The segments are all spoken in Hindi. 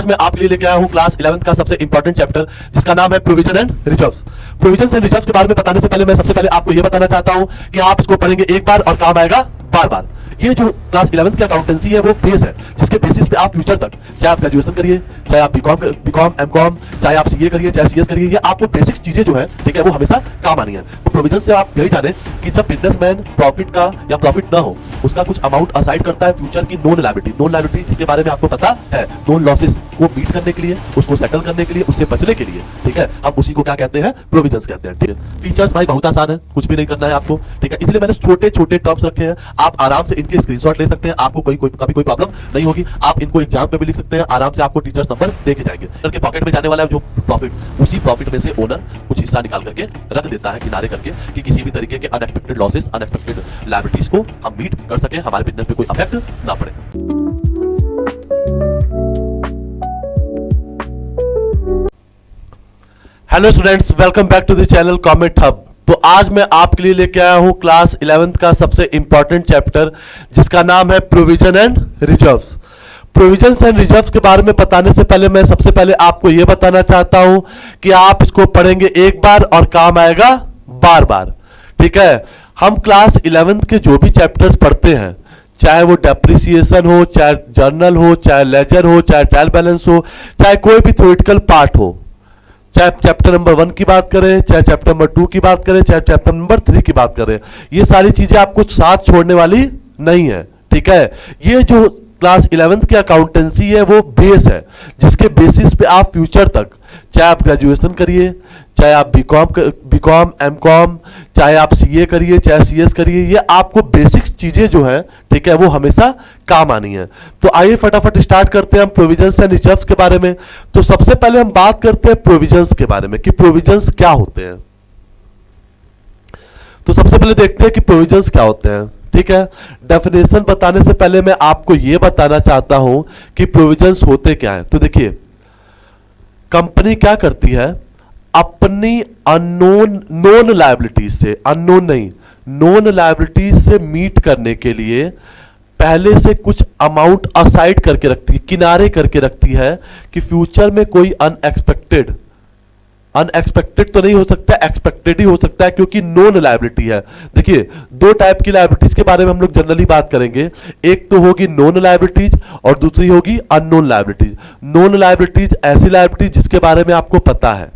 आज मैं आपके लिए लेके आया हूं क्लास 11th का सबसे इंपॉर्टेंट चैप्टर जिसका नाम है provision and reserves. Provision and reserves के बारे में बताने से पहले मैं सबसे पहले आपको यह बताना चाहता हूं कि आप इसको पढ़ेंगे एक बार और काम आएगा बार बार। ये जो क्लास 11th की अकाउंटेंसी है वो बेस है जिसके बेसिस पे आप फ्यूचर तक, चाहे आप ग्रेजुएशन करिए, चाहे आप बीकॉम एमकॉम, चाहे आप सीए करिए, चाहे सीएस करिए, ये आपको बेसिक्स चीजें जो है ठीक है वो हमेशा काम आनी है। तो प्रोविजन से आप यही जाने कि जब बिजनेसमैन प्रॉफिट का या प्रॉफिट ना हो उसका कुछ अमाउंट असाइड करता है फ्यूचर की नॉन लायबिलिटी जिसके बारे में आपको पता है, नॉन लॉसेस को मीट करने के लिए, उसको सेटल करने के लिए, उससे बचने के लिए, ठीक है, हम उसी को क्या कहते हैं, प्रोविजंस कहते हैं। ठीक है, फीचर्स भाई बहुत आसान है, कुछ भी नहीं करना है आपको, ठीक है, इसलिए मैंने छोटे छोटे टर्म्स रखे हैं, आप आराम से इनके स्क्रीनशॉट ले सकते हैं, आपको कभी कोई प्रॉब्लम नहीं होगी, आप इनको एग्जाम पे भी लिख सकते हैं, आराम से आपको टीचर्स नंबर दे के जाएंगे। उनके पॉकेट में जाने वाला है जो प्रॉफिट, उसी प्रॉफिट में से ओनर कुछ हिस्सा निकाल करके रख देता है किनारे करके कि किसी भी तरीके के अनएक्सपेक्टेड लॉसेस, अनएक्सपेक्टेड लायबिलिटीज को हम मीट कर सके, हमारे बिजनेस पे कोई अफेक्ट ना पड़े। Hello students, welcome back to the channel Comet Hub. तो आज मैं आपके लिए लेके आया हूं क्लास 11th का सबसे इंपॉर्टेंट चैप्टर जिसका नाम है provision and reserves. Provisions and reserves के बारे में बताने से पहले मैं सबसे पहले आपको यह बताना चाहता हूं कि आप इसको पढ़ेंगे एक बार और काम आएगा बार बार। ठीक है, हम क्लास 11th के जो भी चैप्टर्स पढ़ते हैं, चाहे वो डेप्रिसिएशन हो, चाहे जर्नल हो, चाहे लेजर हो, चाहे ट्रायल बैलेंस हो, चाहे कोई भी थ्योरेटिकल पार्ट हो, चाहे चैप्टर नंबर 1 की बात करें, चाहे चैप्टर नंबर 2 की बात करें, चाहे चैप्टर नंबर 3 की बात करें, ये सारी चीजें आपको साथ छोड़ने वाली नहीं है। ठीक है, ये जो क्लास 11th की अकाउंटेंसी है वो बेस है जिसके बेसिस पे आप फ्यूचर तक, चाहे आप ग्रेजुएशन करिए, चाहे आप बीकॉम एमकॉम, चाहे आप सीए करिए, चाहे सीएस करिए, ये आपको बेसिक्स चीजें जो है ठीक है वो हमेशा काम आनी है। तो आइए फटाफट स्टार्ट करते हैं हम प्रोविजंस एंड रिजर्व्स के बारे में। तो सबसे पहले हम बात करते हैं प्रोविजंस के बारे में कि प्रोविजंस क्या होते हैं। तो सबसे पहले देखते हैं कि प्रोविजंस क्या होते हैं। ठीक है, डेफिनेशन बताने से पहले मैं आपको यह बताना चाहता हूं कि प्रोविजंस होते क्या है। तो देखिए, कंपनी क्या करती है, अपनी नॉन लायबिलिटीज से, अननोन नहीं, नॉन लायबिलिटीज से मीट करने के लिए पहले से कुछ अमाउंट असाइड करके रखती है, किनारे करके रखती है कि फ्यूचर में कोई अनएक्सपेक्टेड तो नहीं हो सकता, एक्सपेक्टेड ही हो सकता है क्योंकि नॉन लायबिलिटी है। देखिए, दो टाइप की लायबिलिटीज के बारे में हम लोग जनरली बात करेंगे, एक तो होगी नॉन लायबिलिटीज और दूसरी होगी अननोन लायबिलिटीज। नॉन लायबिलिटीज ऐसी लायबिलिटीज जिसके बारे में आपको पता है,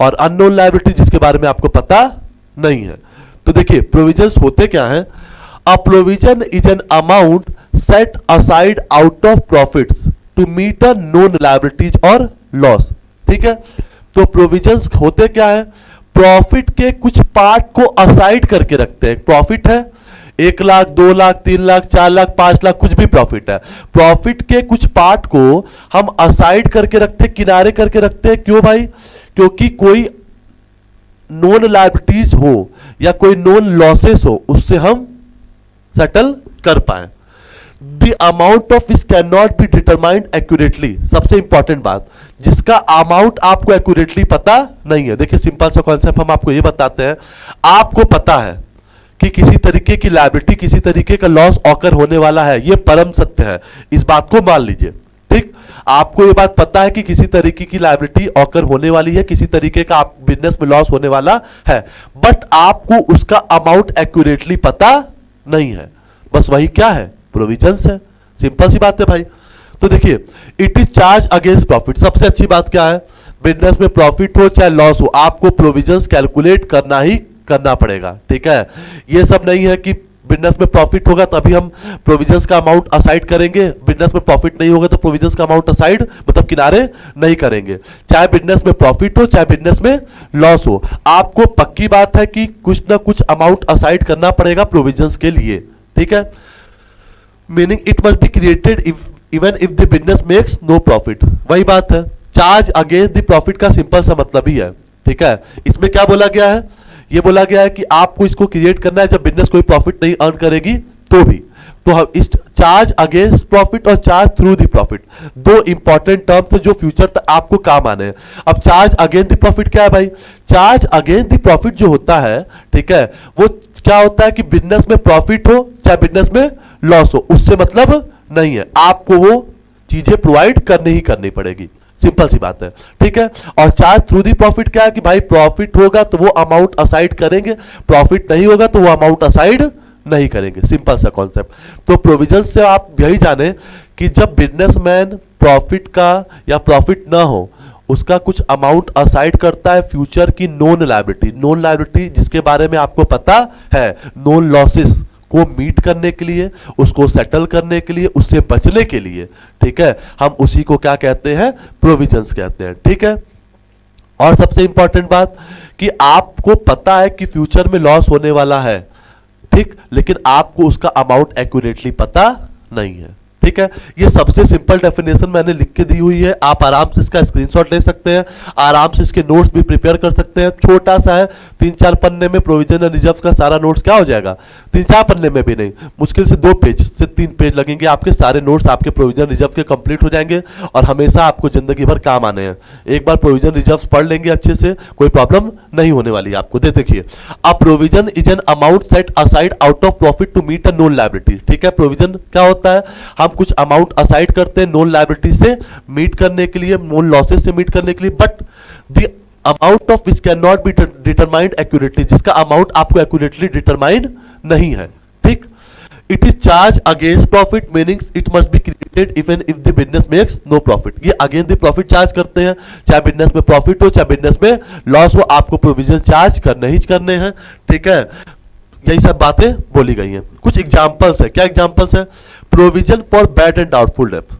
और अननोन लायबिलिटी जिसके बारे में आपको पता नहीं है। तो देखिए, प्रोविजंस होते क्या हैं। A provision is an amount set aside out of profits to meet a known liabilities और लॉस। ठीक है, तो प्रोविजंस होते क्या है, प्रॉफिट के कुछ पार्ट को असाइड करके रखते हैं। प्रॉफिट है 1 लाख, 2 लाख, 3 लाख, 4 लाख, 5 लाख, कुछ भी प्रॉफिट है, प्रॉफिट के कुछ पार्ट को हम असाइड करके रखते हैं, किनारे करके रखते हैं। क्यों भाई? क्योंकि कोई नॉन लायबिलिटीज हो या कोई नॉन लॉसेस हो उससे हम सेटल कर पाए। The amount of which can not be determined accurately, सबसे इंपॉर्टेंट बात, जिसका अमाउंट आपको एक्यूरेटली पता नहीं है। देखिए, सिंपल सा कॉन्सेप्ट हम आपको ये बताते हैं, आपको पता है कि किसी तरीके की लायबिलिटी, किसी तरीके का लॉस ऑकर होने वाला है, ये परम सत्य है, इस बात को मान लीजिए। ठीक, आपको ये बात पता है कि किसी तरीके की लायबिलिटी ऑकर होने वाली है, किसी तरीके का आप बिजनेस में लॉस होने वाला है, बट आपको उसका अमाउंट एक्यूरेटली पता नहीं है। बस वही क्या है, प्रोविजंस है। सिंपल सी बात है भाई। तो देखिए, it is charge against profit. सबसे अच्छी बात क्या है, बिजनेस में प्रॉफिट हो चाहे लॉस हो, आपको प्रोविजंस कैलकुलेट करना ही करना पड़ेगा। ठीक है, ये सब नहीं है कि बिजनेस में प्रॉफिट होगा तभी हम प्रोविजंस का अमाउंट असाइड करेंगे, बिजनेस में प्रॉफिट नहीं होगा तो प्रोविजंस का अमाउंट असाइड मतलब किनारे नहीं करेंगे। चाहे बिजनेस में प्रॉफिट हो चाहे बिजनेस में लॉस हो, आपको पक्की बात है कि कुछ ना कुछ अमाउंट असाइड करना पड़ेगा प्रोविजंस के लिए। ठीक है, meaning it must be created even if the business makes no profit. वही बात है, चार्ज अगेंस्ट द प्रॉफिट का सिंपल सा मतलब ही है। ठीक है, इसमें क्या बोला गया है, ये बोला गया है कि आपको इसको क्रिएट करना है जब बिजनेस कोई प्रॉफिट नहीं अर्न करेगी तो भी। तो इस चार्ज अगेंस्ट प्रॉफिट और चार्ज थ्रू द प्रॉफिट, दो इंपॉर्टेंट टर्म्स है जो फ्यूचर तक आपको काम आने हैं। अब चार्ज अगेंस्ट द प्रॉफिट क्या है भाई, चार्ज अगेंस्ट द प्रॉफिट जो होता है, ठीक है, वो क्या होता है कि बिजनेस में प्रॉफिट हो चाहे बिजनेस में लॉस हो, उससे मतलब नहीं है, आपको वो चीजें प्रोवाइड करनी ही करनी पड़ेगी, सिंपल सी बात है, ठीक है। और चार्ज थ्रू दी प्रॉफिट क्या है कि भाई प्रॉफिट होगा तो वो अमाउंट असाइड करेंगे, प्रॉफिट नहीं होगा तो वो अमाउंट असाइड नहीं करेंगे, सिंपल सा कॉन्सेप्ट। तो प्रोविजन से आप यही जाने कि जब बिजनेसमैन प्रॉफिट का या प्रॉफिट ना हो उसका कुछ अमाउंट असाइड करता है फ्यूचर की नोन लायबिलिटी, नोन लायबिलिटी जिसके बारे में आपको पता है, नोन लॉसेस को मीट करने के लिए, उसको सेटल करने के लिए, उससे बचने के लिए, ठीक है, हम उसी को क्या कहते हैं, प्रोविजंस कहते हैं, ठीक है। और सबसे इंपॉर्टेंट बात कि आपको पता है कि फ्यूचर में लॉस होने वाला है, ठीक, लेकिन आपको उसका अमाउंट एक्यूरेटली पता नहीं है, ठीक है। ये सबसे सिंपल डेफिनेशन मैंने लिख के दी हुई है, आप आराम से इसका स्क्रीनशॉट ले सकते हैं, आराम से इसके नोट्स भी प्रिपेयर कर सकते हैं। छोटा सा है, 3-4 पन्ने में प्रोविजन एंड रिजर्व का सारा नोट्स क्या हो जाएगा, 3-4 पन्ने में भी नहीं, मुश्किल से 2 पेज से 3 पेज लगेंगे, आपके सारे नोट्स आपके प्रोविजन रिजर्व के कंप्लीट हो जाएंगे और हमेशा आपको जिंदगी भर काम आने हैं। एक बार प्रोविजन रिजर्व पढ़ लेंगे अच्छे से, कोई प्रॉब्लम नहीं होने वाली है आपको। देखिए, a provision is an amount set aside out of profit to meet a known liability, ठीक है। प्रोविजन क्या होता है, हम कुछ अमाउंट असाइड करते हैं नोन लायबिलिटी से मीट करने के लिए, नोन लॉसेस से मीट करने के लिए, but the amount of which can not be determined accurately, जिसका अमाउंट आपको एक्यूरेटली डिटरमाइंड नहीं है, ठीक। It is charge against profit, meaning it must be created even if the business makes no profit. ये अगेंस्ट द प्रॉफिट चार्ज करते हैं, चाहे बिजनेस में प्रॉफिट हो चाहे बिजनेस में लॉस हो, आपको प्रोविजन चार्ज करने ही करने हैं, ठीक है। यही सब बातें बोली गई हैं। कुछ एग्जांपल्स है, क्या एग्जांपल्स है, provision for bad and doubtful debt.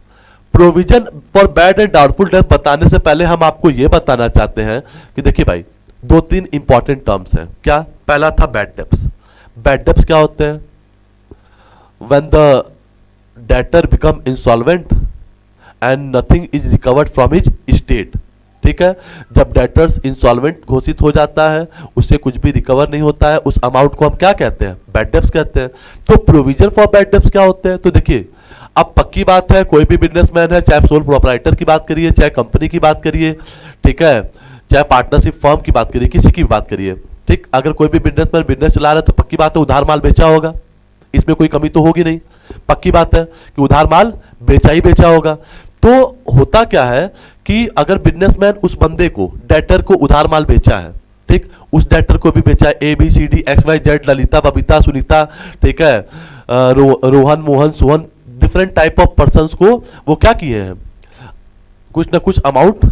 Provision for bad and doubtful debt बताने से पहले हम आपको यह बताना चाहते हैं कि देखिए भाई, 2-3 इंपॉर्टेंट टर्म्स हैं। क्या, पहला था बैड डेब्ट्स। बैड डेब्ट्स क्या होते हैं, when the debtor become insolvent and nothing is recovered from his state, ठीक है। जब डेटर्स इंसॉल्वेंट घोषित हो जाता है, उससे कुछ भी रिकवर नहीं होता है, उस अमाउंट को हम क्या कहते हैं, बैड डेब्ट्स कहते हैं। तो प्रोविजन फॉर बैड डेब्ट्स क्या होते हैं, तो देखिए, अब पक्की बात है, कोई भी बिजनेसमैन है, चाहे सोल प्रोप्राइटर की बात करिए, चाहे कंपनी की बात करिए, ठीक है, चाहे पार्टनरशिप फर्म की बात करिए, किसी की भी बात करिए, ठीक, अगर कोई भी बिजनेसमैन बिजनेस चला रहा है तो पक्की बात है उधार माल बेचा होगा, इसमें कोई कमी तो होगी नहीं, पक्की बात है कि उधार माल बेचा ही बेचा होगा। तो होता क्या है कि अगर बिजनेसमैन उस बंदे को, डेटर को उधार माल बेचा है, ठीक, उस डेटर को भी बेचा है, ABCD XYZ, ललिता, बबीता, सुनीता, ठीक है, Rohan, Mohan, Sohan, different type of persons को वो क्या किए हैं, कुछ ना कुछ अमाउंट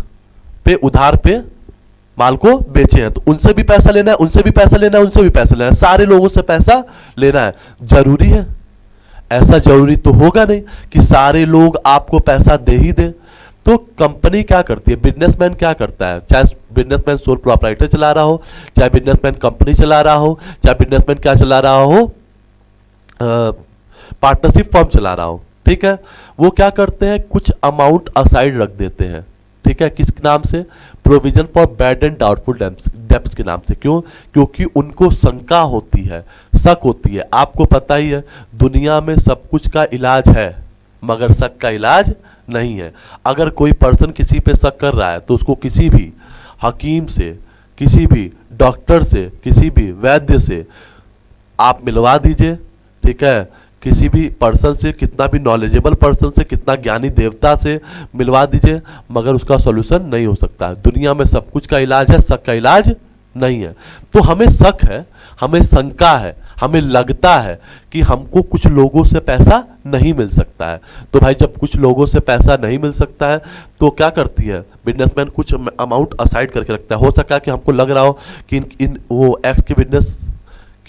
पे उधार पे माल को बेचे हैं, तो उनसे भी पैसा लेना है, उनसे भी पैसा लेना है, उनसे भी पैसा लेना है, सारे लोगों से पैसा लेना है। जरूरी है, ऐसा जरूरी तो होगा नहीं कि सारे लोग आपको पैसा दे ही दे। तो कंपनी क्या करती है, बिजनेसमैन क्या करता है, चाहे बिजनेसमैन सोल प्रोप्राइटर चला रहा हो, चाहे बिजनेसमैन कंपनी चला रहा हो, चाहे बिजनेसमैन क्या चला रहा हो, पार्टनरशिप फर्म चला रहा हो, ठीक है, वो क्या करते हैं, कुछ अमाउंट असाइड रख देते हैं, ठीक है, किस नाम से, provision for bad and doubtful debts के नाम से। क्यों, क्योंकि उनको शंका होती है, शक होती है। आपको पता ही है, दुनिया में सब कुछ का इलाज है मगर शक का इलाज नहीं है। अगर कोई पर्सन किसी पे शक कर रहा है तो उसको किसी भी हकीम से, किसी भी डॉक्टर से, किसी भी वैद्य से आप मिलवा दीजिए, ठीक है, किसी भी पर्सन से, कितना भी नॉलेजेबल पर्सन से, कितना ज्ञानी देवता से मिलवा दीजिए, मगर उसका सॉल्यूशन नहीं हो सकता है। दुनिया में सब कुछ का इलाज है, शक का इलाज नहीं है। तो हमें शक है, हमें शंका है, हमें लगता है कि हमको कुछ लोगों से पैसा नहीं मिल सकता है। तो भाई जब कुछ लोगों से पैसा नहीं मिल सकता है तो क्या करती है, बिजनेसमैन कुछ अमाउंट असाइड करके रखता है। हो सका कि हमको लग रहा हो कि इन वो एक्स के बिजनेस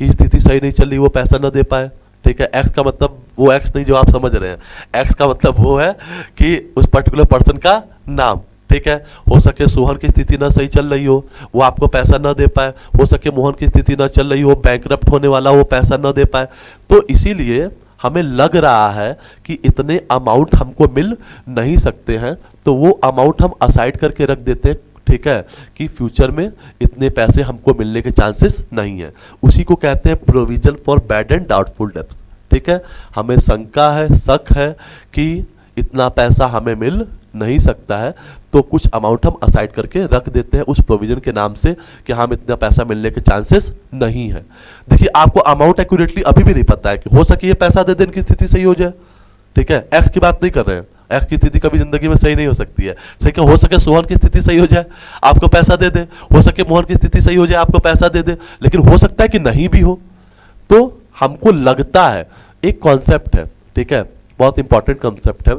की स्थिति सही नहीं चल रही, वो पैसा न दे पाए, ठीक है। एक्स का मतलब वो एक्स नहीं जो आप समझ रहे हैं, एक्स का मतलब वो है कि उस पर्टिकुलर पर्सन का नाम, ठीक है। हो सके सोहन की स्थिति ना सही चल रही हो, वो आपको पैसा ना दे पाए, हो सके मोहन की स्थिति ना चल रही हो, बैंकरप्ट होने वाला, वो पैसा ना दे पाए। तो इसीलिए हमें लग रहा है कि इतने अमाउंट हमको मिल नहीं सकते हैं, तो वो अमाउंट हम असाइड करके रख देते हैं, ठीक है, कि फ्यूचर में इतने पैसे हमको मिलने के चांसेस नहीं है। उसी को कहते हैं provision for bad and doubtful debts, ठीक है। हमें शंका है, शक है कि इतना पैसा हमें मिल नहीं सकता है, तो कुछ अमाउंट हम असाइड करके रख देते हैं उस प्रोविजन के नाम से कि हम इतना पैसा मिलने के चांसेस नहीं है। देखिए, आपको अमाउंट एक्यूरेटली अभी भी नहीं पता है कि हो सके ये पैसा दे देने की स्थिति सही हो जाए, ठीक है। एक्स की बात नहीं कर रहे हैं, एक्स की स्थिति कभी जिंदगी में सही नहीं हो सकती है। सही क्या हो सके सोहन की स्थिति सही हो जाए, आपको पैसा दे दे, हो सके मोहन की स्थिति सही हो जाए, आपको पैसा दे दे, लेकिन हो सकता है कि नहीं भी हो। तो हमको लगता है, एक कॉन्सेप्ट है, ठीक है, बहुत इंपॉर्टेंट कॉन्सेप्ट है,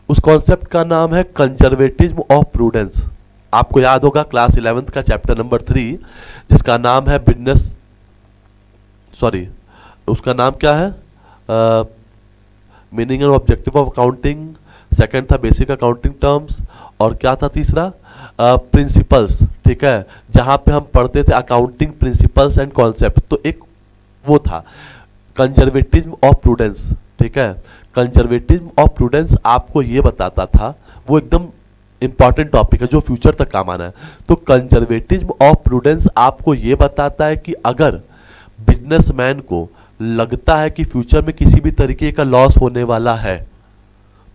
उस कॉन्सेप्ट का नाम है कंजर्वेटिज्म ऑफ प्रूडेंस। आपको याद होगा क्लास 11th का चैप्टर नंबर 3 जिसका नाम है बिजनेस, सॉरी उसका नाम क्या है, meaning and objective of accounting, second था बेसिक अकाउंटिंग टर्म्स, और क्या था तीसरा, प्रिंसिपल्स, ठीक है, जहां पे हम पढ़ते थे अकाउंटिंग प्रिंसिपल्स एंड कॉन्सेप्ट। तो एक वो था कंजर्वेटिज्म ऑफ प्रूडेंस, ठीक है। कंजर्वेटिज्म ऑफ प्रूडेंस आपको ये बताता था, वो एकदम इंपॉर्टेंट टॉपिक है जो फ्यूचर तक काम आना है। तो कंजर्वेटिज्म ऑफ प्रूडेंस आपको ये बताता है कि अगर बिजनेसमैन को लगता है कि फ्यूचर में किसी भी तरीके का लॉस होने वाला है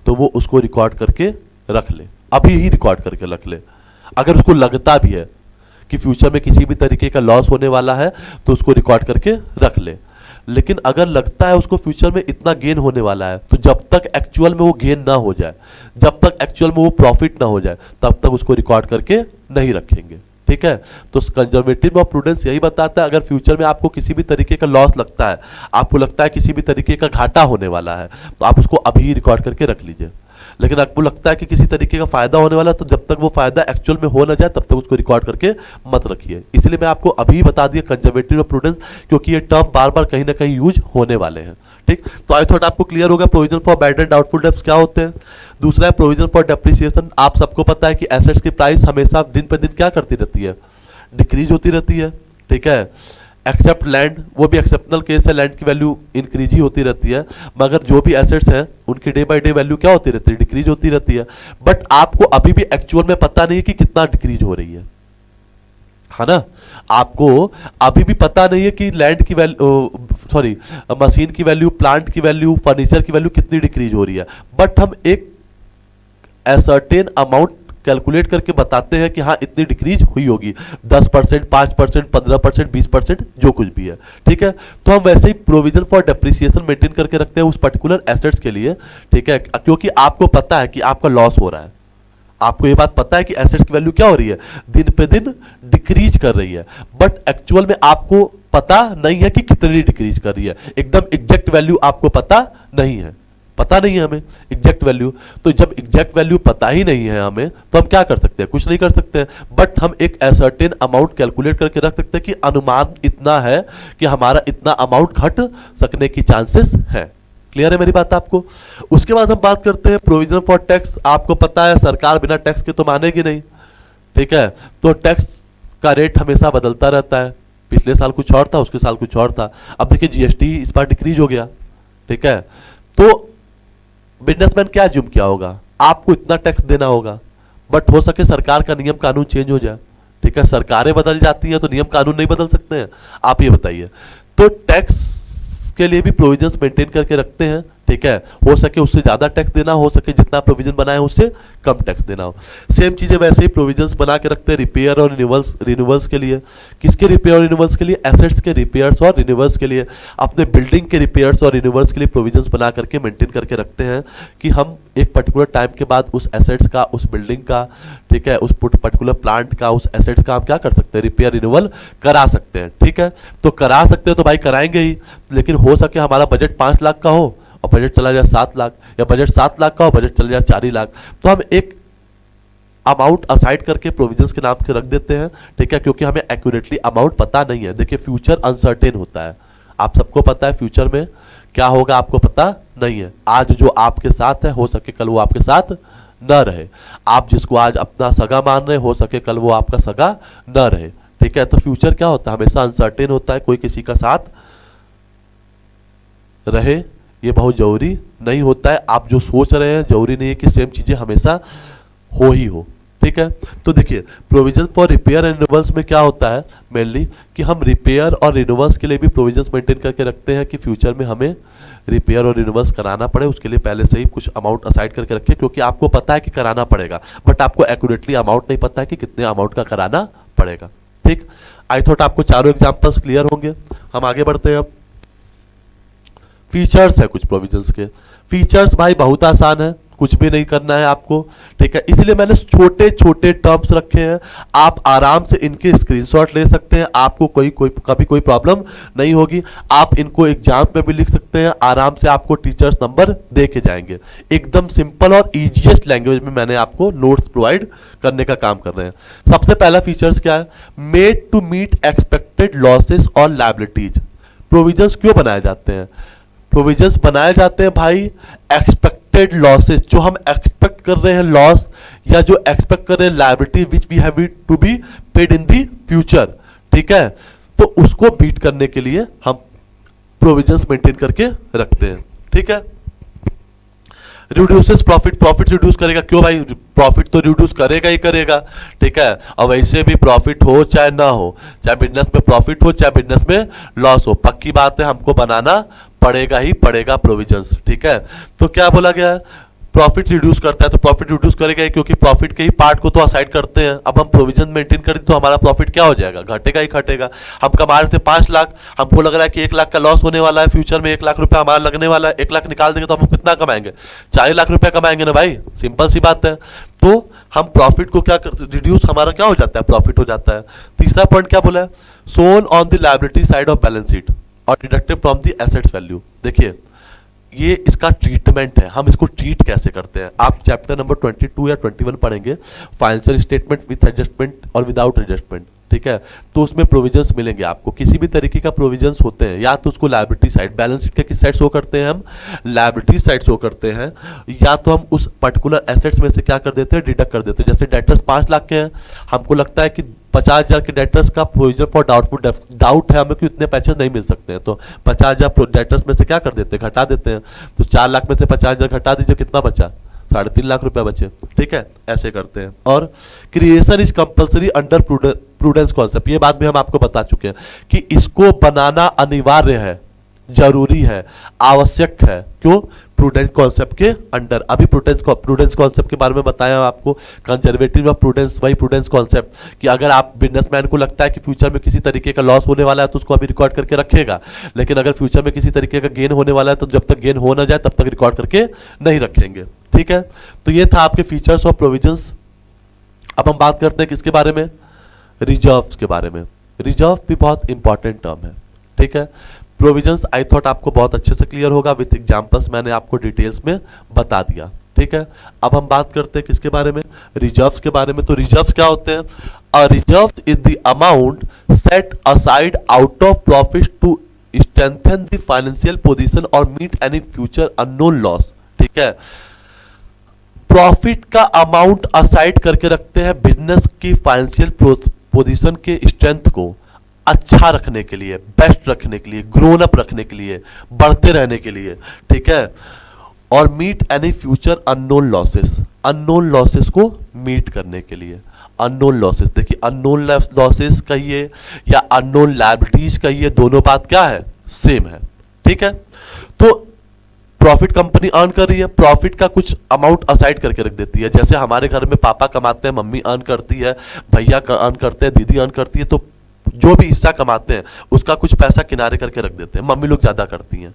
तो वो उसको रिकॉर्ड करके रख ले, अभी ही रिकॉर्ड करके रख ले। अगर उसको लगता भी है कि फ्यूचर में किसी भी तरीके का लॉस होने वाला है तो उसको रिकॉर्ड करके रख ले। लेकिन अगर लगता है उसको फ्यूचर में इतना गेन होने वाला है तो जब तक एक्चुअल में वो गेन ना हो जाए, जब तक एक्चुअल में वो प्रॉफिट ना हो जाए, तब तक उसको रिकॉर्ड करके नहीं रखेंगे, ठीक है। तो कंजर्वेटिव ऑफ प्रूडेंस यही बताता है, अगर फ्यूचर में आपको किसी भी तरीके का लॉस लगता है, आपको लगता है किसी भी तरीके का घाटा होने वाला है, तो आप उसको अभी रिकॉर्ड करके रख लीजिए। लेकिन आपको लगता है कि किसी तरीके का फायदा होने वाला है, तो जब तक वो फायदा एक्चुअल में हो ना जाए तब तक उसको रिकॉर्ड करके मत रखिए। इसलिए मैं आपको अभी बता दिया कंजर्वेटिव ऑफ प्रूडेंस, क्योंकि ये टर्म बार बार कहीं ना कहीं यूज होने वाले हैं, ठीक। तो आई थॉट आपको क्लियर होगा provision for bad and doubtful debts क्या होते हैं। दूसरा है प्रोविजन फॉर डेप्रिसिएशन। आप सबको पता है कि एसेट्स की प्राइस हमेशा दिन पे दिन क्या करती रहती है, डिक्रीज होती रहती है, ठीक है। एक्सेप्ट लैंड, वो भी एक्सेप्शनल केस है, लैंड की वैल्यू इंक्रीज ही होती रहती है, मगर जो भी एसेट्स हैं उनकी डे बाय डे वैल्यू क्या होती रहती है, डिक्रीज होती रहती है। बट आपको अभी भी एक्चुअल में पता नहीं है कि कितना डिक्रीज हो रही है ना। आपको अभी भी पता नहीं है कि लैंड की वैल्यू, सॉरी मशीन की वैल्यू, प्लांट की वैल्यू, फर्नीचर की वैल्यू कितनी डिक्रीज हो रही है। बट हम एक सर्टेन अमाउंट कैलकुलेट करके बताते हैं कि हाँ इतनी डिक्रीज हुई होगी, 10%, 5%, 15%, 20%, जो कुछ भी है, ठीक है। तो हम वैसे ही प्रोविजन फॉर डेप्रिसिएशन मेंटेन करके रखते हैं उस पर्टिकुलर एसेट्स के लिए, ठीक है, क्योंकि आपको पता है कि आपका लॉस हो रहा है, आपको ये बात पता है कि एसेट्स की वैल्यू क्या हो रही है, दिन पे दिन डिक्रीज कर रही है, बट एक्चुअल में आपको पता नहीं है कि कितनी डिक्रीज कर रही है, एकदम एग्जैक्ट वैल्यू आपको पता नहीं है, पता नहीं है हमें एग्जैक्ट वैल्यू। तो जब एग्जैक्ट वैल्यू पता ही नहीं है हमें, तो हम क्या कर सकते हैं, कुछ नहीं कर सकते हैं। बट हम एक सर्टेन अमाउंट कैलकुलेट करके रख सकते हैं कि अनुमान इतना है कि हमारा इतना अमाउंट घट सकने की चांसेस है। क्लियर है मेरी बात आपको। उसके बाद हम बात करते हैं प्रोविजन फॉर टैक्स। आपको पता है सरकार बिना टैक्स के तो मानेगी नहीं, ठीक है। तो टैक्स का रेट हमेशा बदलता रहता है, पिछले साल कुछ और था, उसके साल कुछ और था। अब देखिए जीएसटी इस बार डिक्रीज हो गया, ठीक है। तो बिजनेसमैन क्या ज्यूम किया होगा, आपको इतना टैक्स देना होगा, बट हो सके सरकार का नियम कानून चेंज हो जाए, ठीक है। सरकारें बदल जाती हैं तो नियम कानून नहीं बदल सकते हैं, आप ये बताइए। तो टैक्स के लिए भी प्रोविजंस मेंटेन करके रखते हैं, ठीक है। हो सके उससे ज्यादा टैक्स देना, हो सके जितना प्रोविजन बनाए उससे कम टैक्स देना हो। सेम चीजें वैसे ही प्रोविजंस बना के रखते हैं रिपेयर और रिन्यूअल्स के लिए। किसके रिपेयर और रिन्यूअल्स के लिए, एसेट्स के रिपेयर्स और रिन्यूअल्स के लिए। अपने बिल्डिंग के रिपेयर्स और रिन्यूअल्स के लिए प्रोविजंस बना करके मेंटेन करके रखते हैं कि हम एक पर्टिकुलर टाइम के बाद उस एसेट्स का, उस बिल्डिंग का, ठीक है, उस पर्टिकुलर प्लांट का, उस एसेट्स का हम क्या कर सकते हैं, रिपेयर रिन्यूअल करा सकते हैं, ठीक है। तो करा सकते हैं तो भाई कराएंगे ही, लेकिन हो सके हमारा बजट 5 लाख का हो और बजट चला जाए 7 लाख, या बजट 7 लाख का हो बजट चला जाए 4 लाख, तो हम एक अमाउंट असाइड करके प्रोविजंस के नाम के रख देते हैं, ठीक है, क्योंकि हमें एक्यूरेटली अमाउंट पता नहीं है। देखिए फ्यूचर अनसर्टेन होता है, आप सबको पता है फ्यूचर में क्या होगा आपको पता नहीं है। आज जो आपके साथ है हो सके कल वो आपके साथ न रहे, आप जिसको आज अपना सगा मान रहे हो सके कल वो आपका सगा न रहे, ठीक है। तो फ्यूचर क्या होता है, हमेशा अनसर्टेन होता है, कोई किसी का साथ रहे ये बहुत जरूरी नहीं होता है। आप जो सोच रहे हैं जरूरी नहीं है कि सेम चीजें हमेशा हो ही हो, ठीक है। तो देखिए provision for repair and renewals में क्या होता है मेनली कि हम रिपेयर और रिन्यूअल्स के लिए भी प्रोविजंस मेंटेन करके रखते हैं कि फ्यूचर में हमें रिपेयर और रिन्यूअल्स कराना पड़े, उसके लिए पहले से ही कुछ अमाउंट असाइड करके रखें, क्योंकि आपको पता है कि कराना पड़ेगा, बट आपको एक्यूरेटली अमाउंट नहीं पता है कि कितने अमाउंट का कराना पड़ेगा, ठीक। आई थॉट आपको चारों एग्जाम्पल्स क्लियर होंगे। हम आगे बढ़ते हैं। अब फीचर्स है कुछ प्रोविजंस के। फीचर्स भाई बहुत आसान है, कुछ भी नहीं करना है आपको, ठीक है। इसलिए मैंने छोटे छोटे टर्म्स रखे हैं, आप आराम से इनके स्क्रीनशॉट ले सकते हैं, आपको कभी कोई प्रॉब्लम नहीं होगी। आप इनको एग्जाम में भी लिख सकते हैं, आराम से आपको टीचर्स नंबर दे के जाएंगे। एकदम सिंपल और इजीएस्ट लैंग्वेज में मैंने आपको नोट्स प्रोवाइड करने का काम कर रहे हैं। सबसे पहला फीचर्स क्या है, made to meet expected losses और लायबिलिटीज। प्रोविजंस क्यों बनाए जाते हैं? प्रोविजंस बनाए जाते हैं भाई एक्सपेक्टेड लॉसेस, जो हम एक्सपेक्ट कर रहे हैं लॉस, या जो एक्सपेक्ट कर रहे हैं liability which we have to be paid in the future, ठीक है। तो उसको बीट करने के लिए हम प्रोविजंस मेंटेन करके रखते हैं, ठीक है। रिड्यूसेस प्रॉफिट, प्रॉफिट रिड्यूस करेगा। क्यों भाई? प्रॉफिट तो रिड्यूस करेगा ही करेगा, ठीक है। और वैसे भी प्रॉफिट हो चाहे ना हो, चाहे बिजनेस में प्रॉफिट हो चाहे बिजनेस में लॉस हो, पक्की बात है हमको बनाना पड़ेगा ही पड़ेगा प्रोविजंस, ठीक है। तो क्या बोला गया है, प्रॉफिट रिड्यूस करता है तो प्रॉफिट रिड्यूस करेगा ही, क्योंकि प्रॉफिट के ही पार्ट को तो असाइड करते हैं। अब हम प्रोविजन मेंटेन करें तो हमारा प्रॉफिट क्या हो जाएगा? घटेगा ही घटेगा। हम कमा रहे थे 5 लाख, हमको लग रहा है कि 1 लाख का लॉस होने वाला है, फ्यूचर में 1 लाख रुपया हमारा लगने वाला है, 1 लाख निकाल देंगे तो हम कितना कमाएंगे? 40 लाख रुपया कमाएंगे ना भाई, सिंपल सी बात है। तो हम प्रॉफिट को क्या रिड्यूस, हमारा क्या हो जाता है? प्रॉफिट हो जाता है। तीसरा पॉइंट क्या बोला है, shown on the liability side of balance sheet और deducted from the assets value. देखिए ये इसका ट्रीटमेंट है, हम इसको ट्रीट कैसे करते हैं। आप चैप्टर नंबर 22 या 21 पढ़ेंगे, फाइनेंशियल स्टेटमेंट विथ एडजस्टमेंट और विदाउट एडजस्टमेंट, ठीक है। तो उसमें प्रोविजंस मिलेंगे आपको, किसी भी तरीके का प्रोविजंस होते हैं, या तो उसको लायबिलिटी साइड, बैलेंस शीट के किस साइड शो करते हैं हम? लायबिलिटी साइड शो करते हैं, या तो हम उस पर्टिकुलर एसेट्स में से क्या कर देते हैं? डिडक्ट कर देते हैं। जैसे डेटर्स 5 लाख के हैं, हमको लगता है कि 50,000 के डेटर्स का प्रोविजन फॉर डाउटफुल डाउट है हमें कि इतने पैसे नहीं मिल सकते हैं, तो 50,000 डेटर्स में से क्या कर देते हैं? घटा देते हैं। तो 4 लाख में से 50,000 घटा दीजिए, कितना बचा? 3.5 लाख रुपया बचे, ठीक है। ऐसे करते हैं। और creation is compulsory under prudence concept, ये बात भी हम आपको बता चुके हैं कि इसको बनाना अनिवार्य है, जरूरी है, आवश्यक है। क्यों? प्रूडेंस कॉन्सेप्ट के अंडर। अभी प्रूडेंस कॉन्सेप्ट के बारे में बताया आपको, कंजर्वेटिव और प्रूडेंस, वही प्रूडेंस कॉन्सेप्ट कि अगर आप बिजनेसमैन को लगता है कि फ्यूचर में किसी तरीके का लॉस होने वाला है तो उसको अभी रिकॉर्ड करके रखेगा, लेकिन अगर फ्यूचर में किसी तरीके का गेन होने वाला है तो जब तक गेन हो ना जाए तब तक रिकॉर्ड करके नहीं रखेंगे, ठीक है। तो ये था आपके फीचर्स और प्रोविजंस। अब हम बात करते हैं किसके बारे में? रिजर्व्स के बारे में। रिजर्व भी बहुत इंपॉर्टेंट टर्म है, ठीक है। प्रोविजंस आई थॉट आपको बहुत अच्छे से क्लियर होगा, विथ एग्जांपल्स मैंने आपको डिटेल्स में बता दिया, ठीक है। अब हम बात करते हैं किसके बारे में? रिजर्व्स के बारे में। तो रिजर्व्स क्या होते हैं? A reserve is the amount set aside out of profit to strengthen the financial position और meet any future unknown loss, ठीक है। प्रॉफिट का अमाउंट असाइड करके रखते हैं बिजनेस की फाइनेंशियल पोजीशन के स्ट्रेंथ को अच्छा रखने के लिए, बेस्ट रखने के लिए, ग्रोन अप रखने के लिए, बढ़ते रहने के लिए, ठीक है। और meet any future unknown losses, unknown losses को मीट करने के लिए। अननोन लॉसेस, देखिए अननोन लॉसेस कहिए या अननोन लायबिलिटीज कहिए, दोनों बात क्या है? सेम है, ठीक है। तो प्रॉफिट कंपनी अर्न कर रही है, प्रॉफिट का कुछ अमाउंट असाइड करके रख देती है। जैसे हमारे घर में पापा कमाते हैं, मम्मी अर्न करती है, भैया अर्न करते हैं, दीदी अर्न करती है, तो जो भी हिस्सा कमाते हैं उसका कुछ पैसा किनारे करके रख देते हैं। मम्मी लोग ज्यादा करती हैं,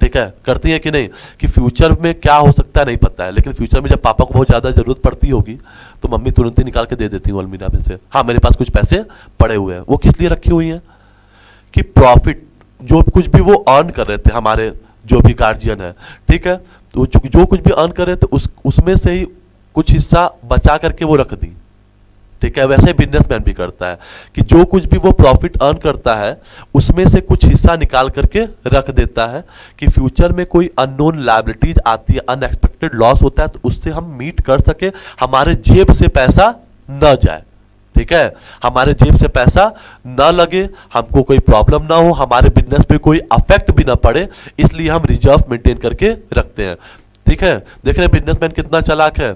ठीक है, करती हैं कि नहीं? कि फ्यूचर में क्या हो सकता है नहीं पता है, लेकिन फ्यूचर में जब पापा को बहुत ज्यादा जरूरत पड़ती होगी तो मम्मी तुरंत ही निकाल के दे देती हूँ अलमीरा में से, हाँ मेरे पास कुछ पैसे पड़े हुए हैं। वो किस लिए रखी हुई हैं? कि प्रॉफिट जो कुछ भी वो अर्न कर रहे थे, हमारे जो भी गार्जियन है, ठीक है, तो जो कुछ भी अर्न कर रहे थे उसमें से ही कुछ हिस्सा बचा करके वो रख दी, ठीक है। वैसे बिजनेसमैन भी करता है कि जो कुछ भी वो प्रॉफिट अर्न करता है उसमें से कुछ हिस्सा निकाल करके रख देता है कि फ्यूचर में कोई अननोन लायबिलिटीज आती है, अनएक्सपेक्टेड लॉस होता है, तो उससे हम मीट कर सके, हमारे जेब से पैसा न जाए, ठीक है, हमारे जेब से पैसा न लगे, हमको कोई प्रॉब्लम ना हो, हमारे बिजनेस पे कोई अफेक्ट भी ना पड़े, इसलिए हम रिजर्व मेंटेन करके रखते हैं, ठीक है। देख रहे हैं बिजनेसमैन कितना चालाक है,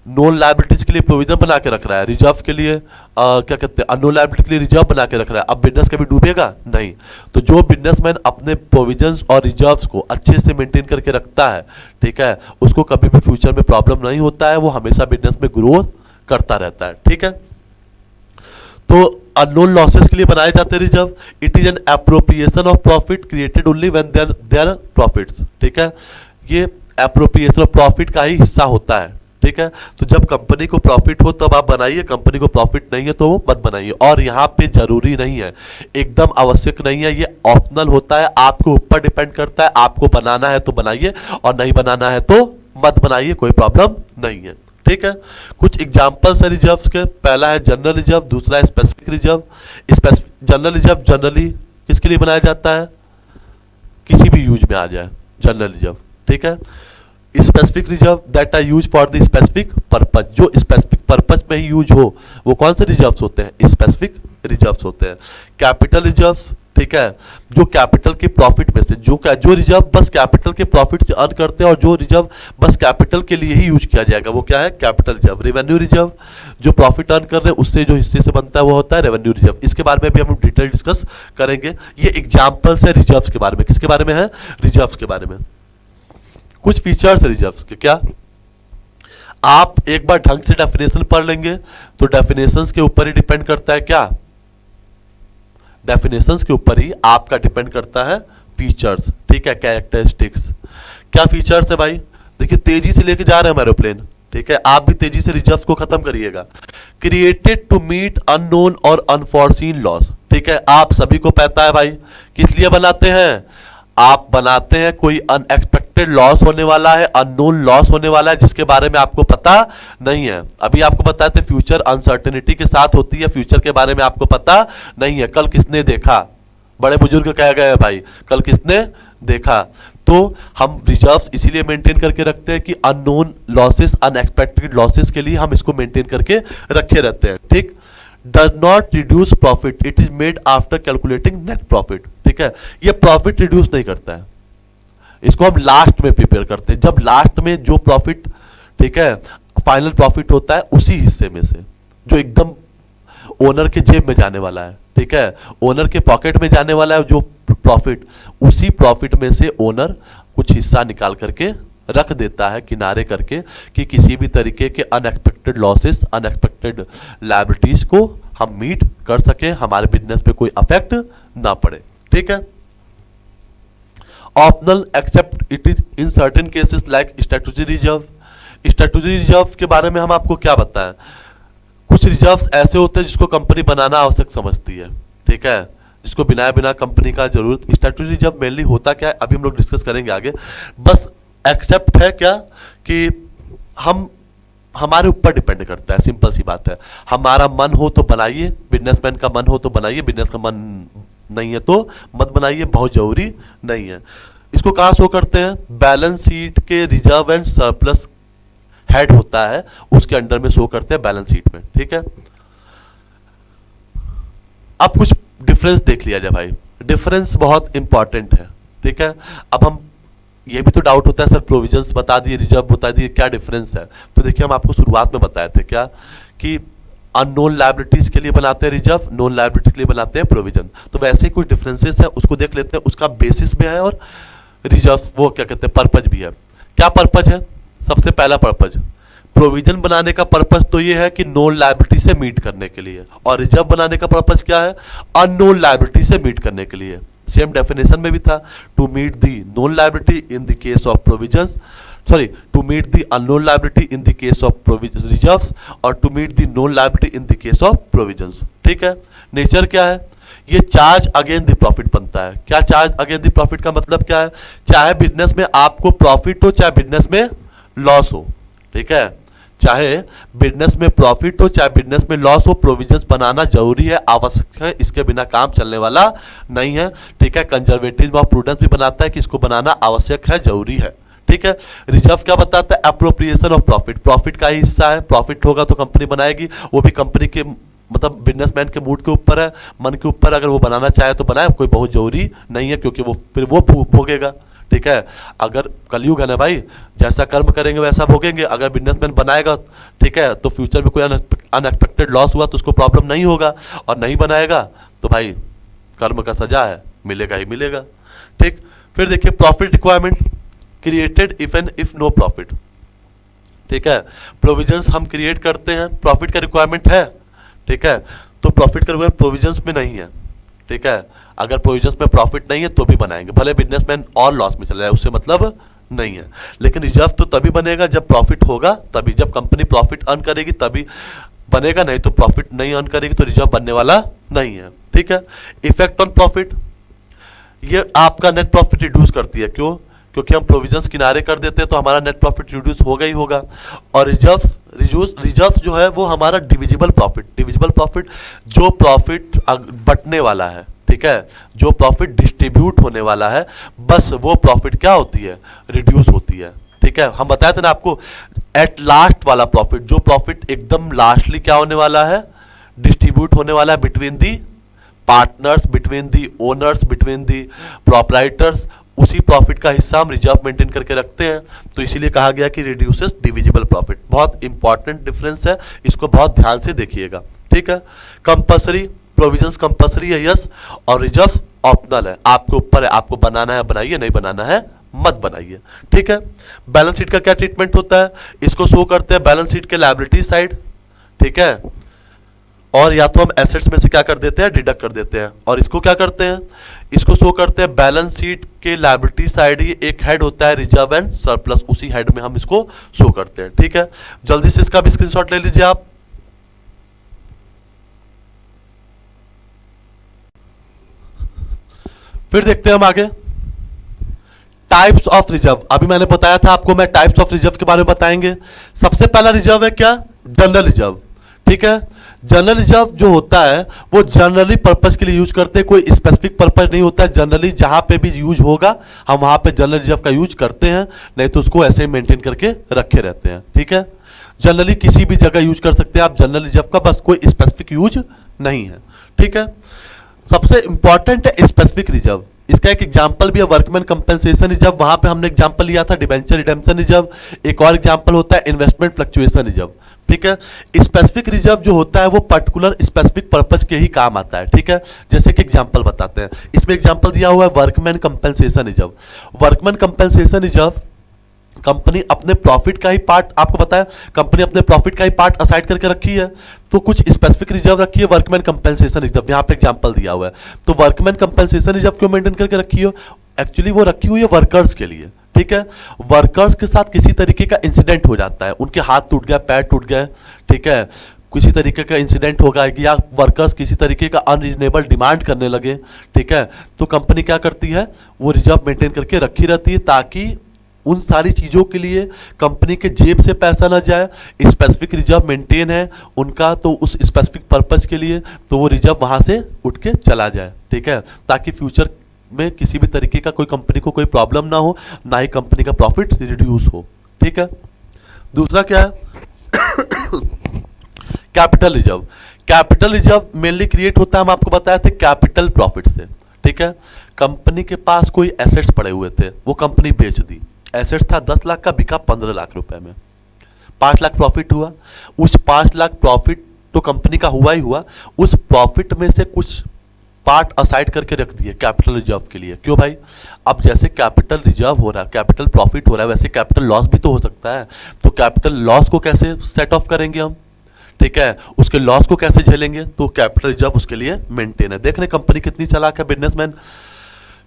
नॉन लायबिलिटीज के लिए प्रोविजन बना के रख रहा है, रिजर्व के लिए क्या कहते हैं, अननोन लायबिलिटी के लिए रिजर्व बना के रख रहा है। अब बिजनेस कभी डूबेगा नहीं। तो जो बिजनेसमैन अपने प्रोविजंस और रिजर्व्स को अच्छे से मेंटेन करके रखता है, ठीक है, उसको कभी भी फ्यूचर में प्रॉब्लम नहीं होता है, वो हमेशा बिजनेस में ग्रोथ करता रहता है, ठीक है। तो अननोन लॉसेस के लिए बनाए जाते हैं reserve. It is an appropriation of profit created only when there profits, ठीक है। ये एप्रोप्रिएशन ऑफ प्रॉफिट का ही हिस्सा होता है, ठीक है। तो जब कंपनी को प्रॉफिट हो तब आप बनाइए, कंपनी को प्रॉफिट नहीं है तो वो मत बनाइए। और यहाँ पे जरूरी नहीं है, एकदम आवश्यक नहीं है, ये ऑप्शनल होता है, आपके ऊपर डिपेंड करता है। आपको बनाना है तो बनाइए और नहीं बनाना है तो मत बनाइए, कोई प्रॉब्लम नहीं है, ठीक है। कुछ एग्जांपल्स है रिजर्व्स के। पहला है जनरल रिजर्व, दूसरा है specific reserve. General reserve generally किसके लिए बनाया जाता है, किसी भी यूज में आ जाए जनरल रिजर्व, ठीक है। Specific reserve that are use for the specific purpose, जो स्पेसिफिक पर्पज में ही यूज हो वो कौन से रिजर्व्स होते हैं, स्पेसिफिक रिजर्व्स होते हैं। कैपिटल रिजर्व्स, ठीक है, जो कैपिटल के प्रॉफिट में से जो रिजर्व बस कैपिटल के प्रॉफिट से अर्न करते हैं और जो रिजर्व बस कैपिटल के लिए ही यूज किया जाएगा वो क्या है, कैपिटल रिजर्व। रेवेन्यू रिजर्व, जो प्रॉफिट अर्न कर रहे हैं उससे जो हिस्से से बनता है वो होता है रेवेन्यू रिजर्व। इसके बारे में भी हम डिटेल डिस्कस करेंगे। ये एग्जाम्पल्स है रिजर्व्स के बारे में। किसके बारे में है, रिजर्व्स के बारे में। कुछ फीचर्स है रिजर्व्स के, क्या आप एक बार ढंग से डेफिनेशन पढ़ लेंगे तो डेफिनेशंस के ऊपर ही डिपेंड करता है, क्या डेफिनेशंस के ऊपर ही आपका डिपेंड करता है फीचर्स, ठीक है, कैरेक्टरिस्टिक्स। क्या फीचर्स है भाई, देखिए तेजी से लेके जा रहे हैं हम एरोप्लेन, ठीक है, आप भी तेजी से रिजर्व्स को खत्म करिएगा। क्रिएटेड टू मीट अननोन और अनफॉरसीन लॉस, ठीक है, आप सभी को पता है भाई किस लिए बनाते हैं, आप बनाते हैं कोई अनएक्सपेक्टेड लॉस होने वाला है, अननोन लॉस होने वाला है जिसके बारे में आपको पता नहीं है। अभी आपको बताया था फ्यूचर अनसर्टेनिटी के साथ होती है, फ्यूचर के बारे में आपको पता नहीं है, कल किसने देखा, बड़े बुजुर्ग कह गए भाई कल किसने देखा। तो हम रिजर्व्स इसीलिए मेंटेन करके रखते हैं कि अननोन लॉसेस, अनएक्सपेक्टेड लॉसेस के लिए हम इसको मेंटेन करके रखे रहते हैं, ठीक। Does not reduce profit, it is made after calculating net profit, ठीक है, ये प्रॉफिट रिड्यूस नहीं करता है, इसको हम लास्ट में प्रिपेयर करते हैं, जब लास्ट में जो प्रॉफिट, ठीक है, फाइनल प्रॉफिट होता है उसी हिस्से में से जो एकदम ओनर के जेब में जाने वाला है, ठीक है, ओनर के पॉकेट में जाने वाला है जो प्रॉफिट, उसी प्रॉफिट में से ओनर कुछ हिस्सा निकाल करके रख देता है किनारे करके कि किसी भी तरीके के अनएक्सपेक्टेड लॉसेस, अनएक्सपेक्टेड लायबिलिटीज को हम मीट कर सके, हमारे बिजनेस पे कोई अफेक्ट ना पड़े, ठीक है। Optional except it is in certain cases like statutory reserve. Statutory reserve के बारे में हम आपको क्या बताएं, कुछ रिजर्व्स ऐसे होते हैं जिसको कंपनी बनाना आवश्यक समझती है, ठीक है, जिसको बिना कंपनी का जरूरत। स्टैट्यूटरी रिजर्व मेनली होता क्या है अभी हम लोग डिस्कस करेंगे आगे। बस एक्सेप्ट है क्या कि हम, हमारे ऊपर डिपेंड करता है, सिंपल सी बात है, हमारा मन हो तो बनाइए, बिजनेसमैन का मन हो तो बनाइए, बिजनेस का मन नहीं है तो मत बनाइए, बहुत जरूरी नहीं है। इसको कहां शो करते हैं, बैलेंस शीट के रिजर्व एंड सरप्लस हेड होता है उसके अंडर में शो करते हैं बैलेंस शीट में, ठीक है। अब कुछ डिफरेंस देख लिया जाए भाई, डिफरेंस बहुत इंपॉर्टेंट है, ठीक है। अब हम, ये भी तो डाउट होता है सर प्रोविजंस बता दिए, रिजर्व बता दिए, क्या डिफरेंस है, तो देखिए हम आपको शुरुआत में बताए थे क्या कि अननोन लायबिलिटीज के लिए बनाते हैं रिजर्व, नोन लायबिलिटीज के लिए बनाते हैं प्रोविजन। तो वैसे ही कुछ डिफरेंसेस है उसको देख लेते हैं, उसका बेसिस भी है और रिजर्व वो क्या कहते हैं पर्पज भी है। क्या पर्पज है, सबसे पहला पर्पज, प्रोविजन बनाने का पर्पज तो ये है कि नोन लायबिलिटी से मीट करने के लिए, और रिजर्व बनाने का पर्पज क्या है, अननोन लायबिलिटी से मीट करने के लिए। सेम डेफिनेशन में भी था, to meet the known liability in the case of provisions, sorry to meet the unknown liability in the case of reserves, और to meet the known liability in the case of provisions, ठीक है। नेचर क्या है, ये चार्ज अगेन द प्रॉफिट बनता है। क्या चार्ज अगेन द प्रॉफिट का मतलब क्या है, चाहे बिजनेस में आपको प्रॉफिट हो चाहे बिजनेस में लॉस हो, ठीक है, चाहे बिजनेस में प्रॉफिट हो चाहे बिजनेस में लॉस हो, प्रोविजंस बनाना जरूरी है, आवश्यक है, इसके बिना काम चलने वाला नहीं है, ठीक है। कंजर्वेटिव ऑफ प्रूडेंस भी बनाता है कि इसको बनाना आवश्यक है, जरूरी है, ठीक है। रिजर्व क्या बताता है, अप्रोप्रिएशन ऑफ प्रॉफिट, प्रॉफिट का ही हिस्सा है, प्रॉफिट होगा तो कंपनी बनाएगी, वो भी कंपनी के मतलब बिजनेसमैन के मूड के ऊपर है, मन के ऊपर, अगर वो बनाना चाहे तो बनाए, कोई बहुत जरूरी नहीं है क्योंकि वो फिर वो भोगेगा, ठीक है। अगर कलयुग है ना भाई, जैसा कर्म करेंगे वैसा भोगेंगे, अगर बिजनेसमैन बनाएगा, ठीक है, तो फ्यूचर में कोई अनएक्सपेक्टेड लॉस हुआ तो उसको प्रॉब्लम नहीं होगा, और नहीं बनाएगा तो भाई कर्म का सजा है, मिलेगा ही मिलेगा, ठीक। फिर देखिए profit requirement, created if and if no profit, ठीक है, प्रोविजंस हम क्रिएट करते हैं, प्रॉफिट का रिक्वायरमेंट है, ठीक है, तो प्रॉफिट का रिक्वायरमेंट प्रोविजंस में नहीं है, ठीक है। अगर प्रोविजंस में प्रॉफिट नहीं है तो भी बनाएंगे, भले बिजनेसमैन और लॉस में चला जाए, उससे मतलब नहीं है। लेकिन रिजर्व तो तभी बनेगा जब प्रॉफिट होगा, तभी जब कंपनी प्रॉफिट अर्न करेगी तभी बनेगा, नहीं तो प्रॉफिट नहीं अर्न करेगी तो रिजर्व बनने वाला नहीं है। ठीक है। इफेक्ट ऑन प्रॉफिट, ये आपका नेट प्रॉफिट रिड्यूस करती है। क्यों? क्योंकि हम प्रोविजंस किनारे कर देते हैं तो हमारा नेट प्रॉफिट रिड्यूस होगा ही होगा। और रिजर्व जो है वो हमारा डिविजिबल प्रॉफिट जो प्रॉफिट बटने वाला है, ठीक है, जो प्रॉफिट डिस्ट्रीब्यूट होने वाला है, बस वो प्रॉफिट क्या होती है, रिड्यूस होती है। ठीक है। हम बताए थे ना आपको एट लास्ट वाला प्रॉफिट, जो प्रॉफिट एकदम लास्टली क्या होने वाला है, डिस्ट्रीब्यूट होने वाला है between the partners, between the owners, between the proprietors, उसी प्रॉफिट का हिस्सा हम रिजर्व मेंटेन करके रखते हैं। तो इसीलिए कहा गया कि रिड्यूसेस डिविजिबल प्रॉफिट। बहुत इंपॉर्टेंट डिफरेंस है, इसको बहुत ध्यान से देखिएगा। ठीक है। कंपल्सरी प्रोविजंस कंपल्सरी है, यस, और रिजर्व ऑप्शनल है, आपके ऊपर है, आपको बनाना है बनाइए, नहीं बनाना है मत बनाइए। ठीक है। बैलेंस शीट का क्या ट्रीटमेंट होता है, इसको शो करते हैं बैलेंस शीट के लायबिलिटी साइड। ठीक है। और या तो हम एसेट्स में से क्या कर देते हैं, डिडक्ट कर देते हैं, और इसको क्या करते हैं, इसको शो करते हैं बैलेंस शीट के लायबिलिटी साइड ही एक हेड होता है रिजर्व एंड सरप्लस, उसी हेड में हम इसको शो करते हैं। ठीक है। जल्दी से इसका भी स्क्रीनशॉट ले लीजिए आप। फिर देखते हैं हम आगे टाइप्स ऑफ रिजर्व। अभी मैंने बताया था आपको, मैं टाइप्स ऑफ रिजर्व के बारे में बताएंगे। सबसे पहला रिजर्व है क्या, जनरल रिजर्व। ठीक है। जनरल रिजर्व जो होता है वो जनरली पर्पस के लिए यूज करते हैं, कोई स्पेसिफिक पर्पस नहीं होता है। जनरली जहां पे भी यूज होगा हम वहां पे जनरल रिजर्व का यूज करते हैं, नहीं तो उसको ऐसे ही मेंटेन करके रखे रहते हैं। ठीक है। जनरली किसी भी जगह यूज कर सकते हैं आप जनरल रिजर्व का, बस कोई स्पेसिफिक यूज नहीं है। ठीक है। सबसे इंपॉर्टेंट है स्पेसिफिक रिजर्व। इसका एक एग्जांपल भी है वर्कमैन कंपेंसेशन रिजर्व, वहां पे हमने एग्जांपल लिया था डिबेंचर रिडेम्पशन रिजर्व। एक और एग्जांपल होता है इन्वेस्टमेंट फ्लक्चुएशन रिजर्व। ठीक है। स्पेसिफिक रिजर्व जो होता है वो पर्टिकुलर स्पेसिफिक पर्पस के ही काम आता है। ठीक है। जैसे कि एग्जांपल बताते हैं, इसमें एग्जांपल दिया हुआ है workman compensation reserve. Workman compensation reserve company अपने प्रॉफिट का ही पार्ट, आपको बताया कंपनी अपने प्रॉफिट का ही पार्ट असाइड करके रखी है, तो कुछ स्पेसिफिक रिजर्व रखी है वर्कमैन कंपेंसेशन रिजर्व, यहां पे एग्जांपल दिया हुआ है। तो वर्कमैन कंपेंसेशन रिजर्व क्यों मेंटेन करके रखी हो, एक्चुअली वो रखी हुई है वर्कर्स के लिए। ठीक है। वर्कर्स के साथ किसी तरीके का इंसिडेंट हो जाता है, उनके हाथ टूट गए, पैर टूट गए, ठीक है, किसी तरीके का इंसिडेंट होगा या वर्कर्स किसी तरीके का अनरीजनेबल डिमांड करने लगे, ठीक है, तो कंपनी क्या करती है, वो रिजर्व मेंटेन करके रखी रहती है ताकि उन सारी चीज़ों के लिए कंपनी के जेब से पैसा ना जाए। स्पेसिफिक रिजर्व मेंटेन है उनका, तो उस स्पेसिफिक पर्पज के लिए तो वो रिजर्व वहाँ से उठ के चला जाए। ठीक है। ताकि फ्यूचर में किसी भी तरीके का कोई कंपनी को कोई प्रॉब्लम ना हो, ना ही कंपनी का प्रॉफिट रिड्यूस हो। ठीक है। दूसरा क्या है capital reserve. Capital reserve mainly create होता है, हम आपको बताए थे, कैपिटल प्रॉफिट से। ठीक है। कंपनी के पास कोई एसेट्स पड़े हुए थे, वो कंपनी बेच दी, एसेट्स था 10 लाख का, बिका 15 लाख रुपए में, 5 लाख प्रॉफिट हुआ। उस 5 लाख प्रॉफिट तो कंपनी का हुआ ही हुआ, उस प्रॉफिट में से कुछ पार्ट असाइड करके रख दिए कैपिटल रिजर्व के लिए। क्यों भाई, अब जैसे कैपिटल रिजर्व हो रहा है, कैपिटल प्रॉफिट हो रहा है, वैसे कैपिटल लॉस भी तो हो सकता है, तो कैपिटल लॉस को कैसे सेट ऑफ करेंगे हम, ठीक है, उसके लॉस को कैसे झेलेंगे, तो कैपिटल रिजर्व उसके लिए मेंटेन है। देख रहे कंपनी कितनी चालाक है, बिजनेसमैन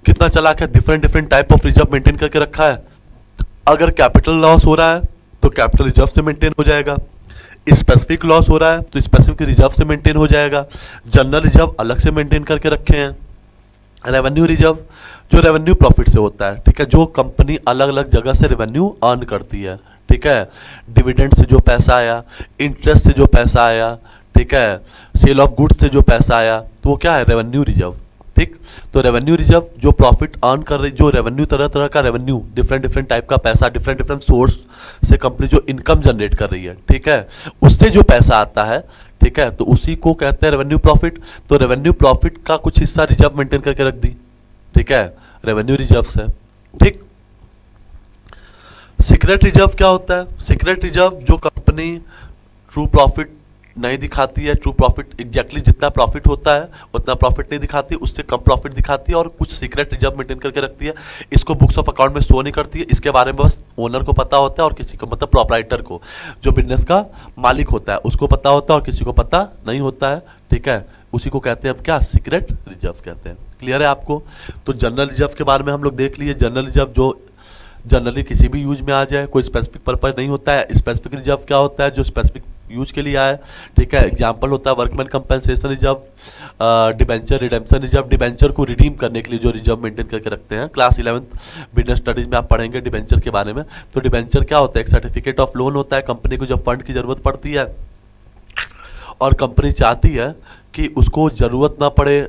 कितना चालाक है, different type of reserve maintain करके रखा है। अगर कैपिटल लॉस हो रहा है तो कैपिटल रिजर्व से मेंटेन हो जाएगा, स्पेसिफिक लॉस हो रहा है तो स्पेसिफिक रिजर्व से मेंटेन हो जाएगा। जनरल रिजर्व अलग से मेंटेन करके रखे हैं। रेवेन्यू रिजर्व जो रेवेन्यू प्रॉफिट से होता है, ठीक है, जो कंपनी अलग अलग जगह से रेवेन्यू अर्न करती है, ठीक है, डिविडेंड से जो पैसा आया, इंटरेस्ट से जो पैसा आया, ठीक है, सेल ऑफ गुड्स से जो पैसा आया, तो वो क्या है, रेवेन्यू रिजर्व। ठीक, तो रेवेन्यू रिजर्व जो प्रॉफिट अर्न कर रही, जो रेवेन्यू तरह तरह का रेवेन्यू, डिफरेंट टाइप का पैसा, डिफरेंट सोर्स से कंपनी जो इनकम जनरेट कर रही है, ठीक है, उससे जो पैसा आता है, ठीक है, तो उसी को कहते हैं रेवेन्यू प्रॉफिट। तो रेवेन्यू प्रॉफिट का कुछ हिस्सा रिजर्व मेंटेन करके रख दी, ठीक है, रेवेन्यू रिजर्व से। ठीक, सीक्रेट रिजर्व क्या होता है, सीक्रेट रिजर्व जो कंपनी ट्रू प्रॉफिट नहीं दिखाती है, ट्रू प्रॉफिट एग्जैक्टली जितना प्रॉफिट होता है उतना प्रॉफिट नहीं दिखाती, उससे कम प्रॉफिट दिखाती है और कुछ सीक्रेट रिजर्व मेंटेन करके रखती है। इसको बुक्स ऑफ अकाउंट में शो नहीं करती है, इसके बारे में बस ओनर को पता होता है और किसी को, मतलब प्रोपराइटर को, जो बिजनेस का मालिक होता है उसको पता होता है और किसी को पता नहीं होता है, ठीक है, उसी को कहते हैं अब क्या, सीक्रेट रिजर्व कहते हैं। क्लियर है आपको। तो जनरल रिजर्व के बारे में हम लोग देख लिए। जनरल रिजर्व जो जनरली किसी भी यूज में आ जाए, कोई स्पेसिफिक पर्पज नहीं होता है। स्पेसिफिक रिजर्व क्या होता है? जो स्पेसिफिक यूज के लिए आए, ठीक है। एग्जांपल होता है workman compensation reserve, debenture redemption reserve, debenture को रिडीम करने के लिए जो रिजर्व मेंटेन करके रखते हैं। क्लास 11th बिजनेस स्टडीज में आप पढ़ेंगे डिबेंचर के बारे में। तो डिबेंचर क्या होता है? एक सर्टिफिकेट ऑफ लोन होता है। कंपनी को जब फंड की जरूरत पड़ती है और कंपनी चाहती है कि उसको ज़रूरत ना पड़े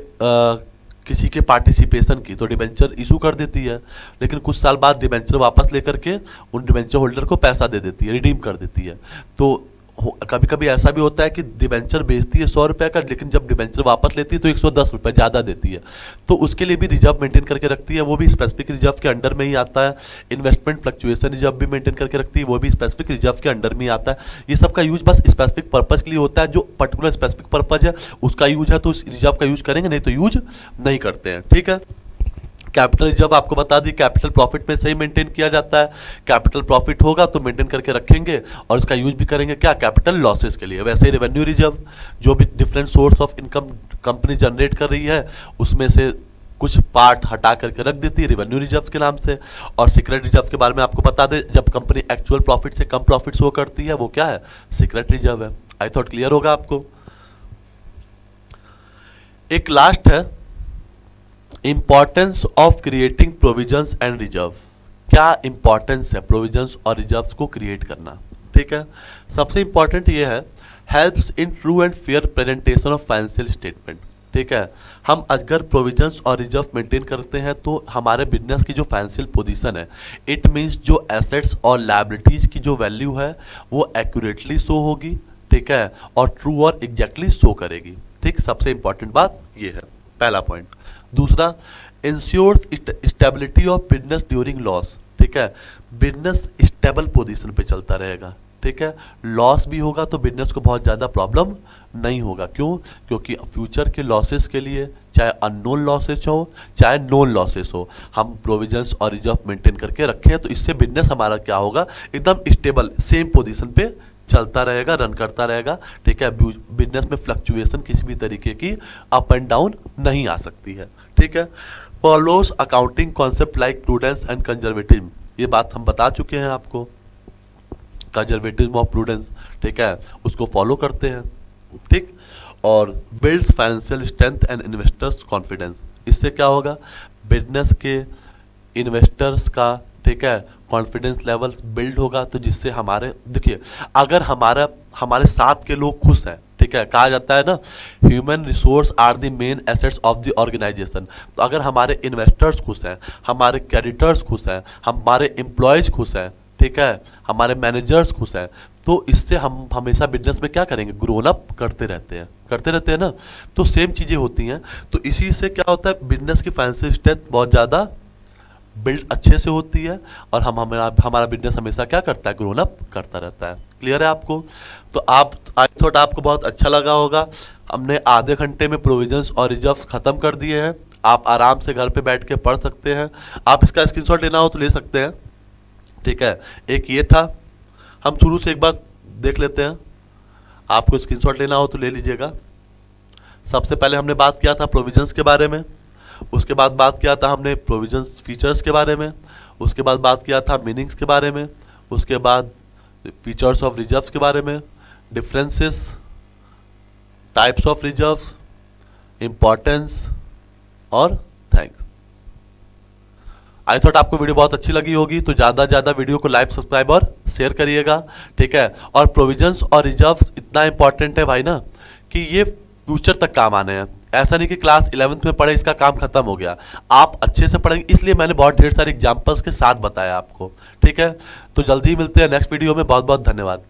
किसी के पार्टिसिपेशन की, तो डिबेंचर इशू कर देती है। लेकिन कुछ साल बाद डिबेंचर वापस लेकर के उन डिबेंचर होल्डर को पैसा दे देती है, रिडीम कर देती है। तो कभी कभी ऐसा भी होता है कि डिबेंचर बेचती है 100 रुपये का, लेकिन जब डिबेंचर वापस लेती है तो 110 रुपये ज़्यादा देती है। तो उसके लिए भी रिजर्व मेंटेन करके रखती है, वो भी स्पेसिफिक रिजर्व के अंडर में ही आता है। इन्वेस्टमेंट फ्लक्चुएशन रिजर्व भी मेंटेन करके रखती है, वो भी स्पेसिफिक रिजर्व के अंडर में ही आता है। ये सब का यूज बस स्पेसिफिक पर्पज के लिए होता है। जो पर्टिकुलर स्पेसिफिक पर्पज है उसका यूज है तो उस रिजर्व का यूज करेंगे, नहीं तो यूज नहीं करते हैं, ठीक है। कैपिटल रिजर्व आपको बता दी कैपिटल प्रॉफिट में से ही मेंटेन किया जाता है। कैपिटल प्रॉफिट होगा तो मेंटेन करके रखेंगे और इसका यूज भी करेंगे क्या? कैपिटल लॉसेस के लिए। वैसे ही रेवेन्यू रिजर्व, जो भी different source of income company generate कर रही है उसमें से कुछ पार्ट हटा करके रख देती है रेवेन्यू रिजर्व के नाम से। और सीक्रेट रिजर्व के बारे में आपको बता दें, जब कंपनी एक्चुअल प्रॉफिट से कम प्रॉफिट शो करती है वो क्या है? सीक्रेट रिजर्व है। आई थॉट क्लियर होगा आपको। एक लास्ट है importance of creating provisions and reserve. क्या इंपॉर्टेंस है प्रोविजंस और रिजर्व्स को क्रिएट करना, ठीक है। सबसे इंपॉर्टेंट ये है helps in true and fair presentation of financial statement, ठीक है। हम अगर प्रोविजंस और रिजर्व मेंटेन करते हैं तो हमारे बिजनेस की जो फाइनेंशियल पोजीशन है, इट मीन्स जो एसेट्स और लायबिलिटीज की जो वैल्यू है वो एक्यूरेटली शो होगी, ठीक है, और ट्रू और एग्जैक्टली शो करेगी, ठीक। सबसे इंपॉर्टेंट बात ये है, पहला पॉइंट। दूसरा, insures stability of business during loss, ठीक है। बिजनेस स्टेबल पोजीशन पे चलता रहेगा, ठीक है। लॉस भी होगा तो बिजनेस को बहुत ज़्यादा प्रॉब्लम नहीं होगा। क्यों? क्योंकि फ्यूचर के लॉसेस के लिए चाहे अननोन लॉसेस हो चाहे नोन लॉसेस हो, हम प्रोविजंस और रिजर्व मेंटेन करके रखें तो इससे बिजनेस हमारा क्या होगा? एकदम स्टेबल सेम पोजीशन पे चलता रहेगा, रन करता रहेगा, ठीक है। बिजनेस में फ्लक्चुएशन किसी भी तरीके की अप एंड डाउन नहीं आ सकती है, ठीक है। Follows accounting concept like prudence and conservatism, ये बात हम बता चुके हैं आपको। कंजर्वेटिज्म ऑफ प्रूडेंस, ठीक है, उसको फॉलो करते हैं, ठीक। और builds financial strength and investors confidence, इससे क्या होगा? बिजनेस के इन्वेस्टर्स का, ठीक है, कॉन्फिडेंस लेवल्स बिल्ड होगा। तो जिससे हमारे, देखिए, अगर हमारे साथ के लोग खुश हैं, ठीक है, कहा जाता है ना human resource are the main assets of the organisation. तो अगर हमारे इन्वेस्टर्स खुश हैं, हमारे क्रेडिटर्स खुश हैं, हमारे एम्प्लॉयज खुश हैं, ठीक है, हमारे मैनेजर्स खुश हैं, तो इससे हम हमेशा बिजनेस में क्या करेंगे? ग्रोन अप करते रहते हैं ना। तो सेम चीज़ें होती हैं। तो इसी से क्या होता है? बिजनेस की फाइनेंशियल स्ट्रेंथ बहुत ज़्यादा बिल्ड अच्छे से होती है और हमारा बिजनेस हमेशा क्या करता है? ग्रोन अप करता रहता है। क्लियर है आपको? तो आई थॉट आपको बहुत अच्छा लगा होगा। हमने आधे घंटे में प्रोविजंस और रिजर्व्स खत्म कर दिए हैं। आप आराम से घर पे बैठ के पढ़ सकते हैं। आप इसका स्क्रीनशॉट लेना हो तो ले सकते हैं, ठीक है। एक ये था, हम शुरू से एक बार देख लेते हैं। आपको स्क्रीनशॉट लेना हो तो ले लीजिएगा। सबसे पहले हमने बात किया था प्रोविजंस के बारे में, उसके बाद बात किया था हमने प्रोविजंस फीचर्स के बारे में, उसके बाद बात किया था मीनिंग्स के बारे में, उसके बाद फीचर्स ऑफ रिजर्व्स के बारे में, differences, types of reserves, importance और थैंक्स। आई थॉट आपको वीडियो बहुत अच्छी लगी होगी, तो ज़्यादा से ज़्यादा वीडियो को लाइक, सब्सक्राइब और शेयर करिएगा, ठीक है। और प्रोविजंस और रिजर्व्स इतना इंपॉर्टेंट है भाई ना कि ये फ्यूचर तक काम आने हैं। ऐसा नहीं कि क्लास 11th में पढ़े इसका काम खत्म हो गया। आप अच्छे से पढ़ेंगे, इसलिए मैंने बहुत ढेर सारे एग्जाम्पल्स के साथ बताया आपको, ठीक है। तो जल्दी ही मिलते हैं नेक्स्ट वीडियो में। बहुत बहुत धन्यवाद।